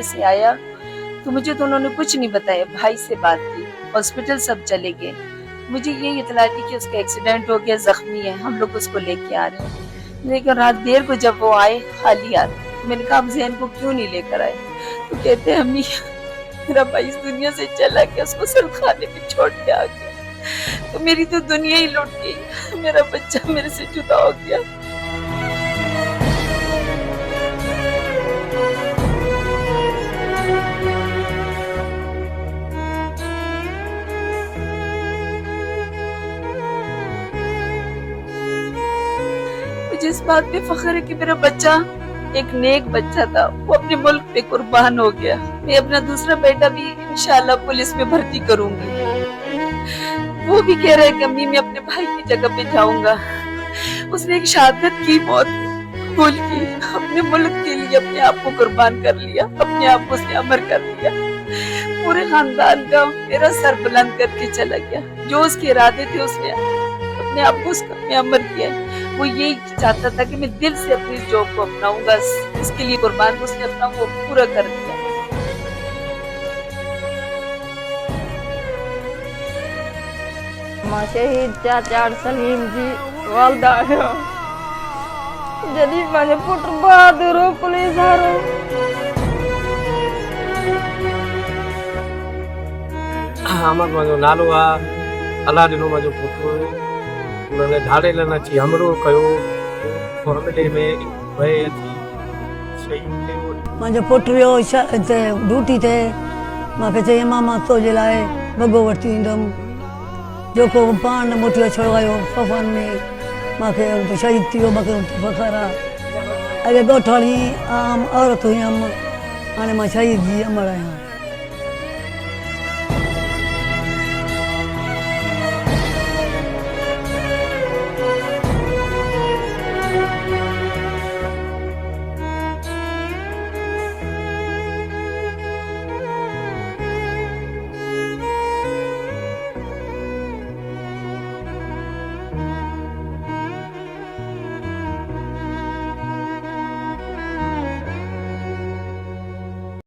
से आया तो मुझे तो उन्होंने कुछ नहीं बताया। भाई से बात की, हॉस्पिटल सब चले गए। मुझे ये इतला थी कि उसका एक्सीडेंट हो गया, जख्मी है, हम लोग उसको लेके आ रहे हैं। लेकिन रात देर को जब वो आए खाली हाथ, मैंने कहा आप जहन को क्यों नहीं लेकर आए? तो कहते हैं अम्मी मेरा भाई इस दुनिया से चला गया, उसको सिर्फ खाने पे छोड़ के आ गया। तो मेरी तो दुनिया ही लुट गई, मेरा बच्चा मेरे से जुदा हो गया। मुझे इस बात पे फख्र है कि मेरा बच्चा एक नेक बच्चा था, वो अपने मुल्क पे कुर्बान हो गया। मैं अपना दूसरा बेटा भी इंशाल्लाह पुलिस में भर्ती करूंगी। वो भी कह रहा है कि अम्मी मैं अपने भाई की जगह पे जाऊंगा। उसने एक शहादत की मौत कबूल की, अपने मुल्क के लिए अपने आप को कुर्बान कर लिया, अपने आप को उसने अमर कर लिया। पूरे खानदान का मेरा सर बुलंद करके चला गया। जो उसके इरादे थे उसने अपने आप को उसका अमर किया है। वो यही चाहता था कि मैं दिल से अपनी जॉब को अपनाऊंगा, इसके लिए कुर्बान। उसने अपना वो पूरा कर दिया। शहीद चाचा सलीम जी वालदा है जदी माने पुट बहादुर पुलिस हारो আমার মাঝে নালো અલાદીનો માજો પુત્ર મને ધાડેલા નથી हमरो कयो फॉर्मेटे में भय थी सही थे मुंहिंजो पुटु वियो ड्यूटी ते मूंखे चई मामा तुंहिंजे लाइ वॻो वठी ईंदुमि, जेको पाण न मोटी छुड़वायो कफ़न में, मूंखे शहीद थी वियो, मूंखे फ़ख़्रु आहे। अॻे ॻोठाणी आम औरत हुयमि, हाणे मां शहीद जी अमर आहियां।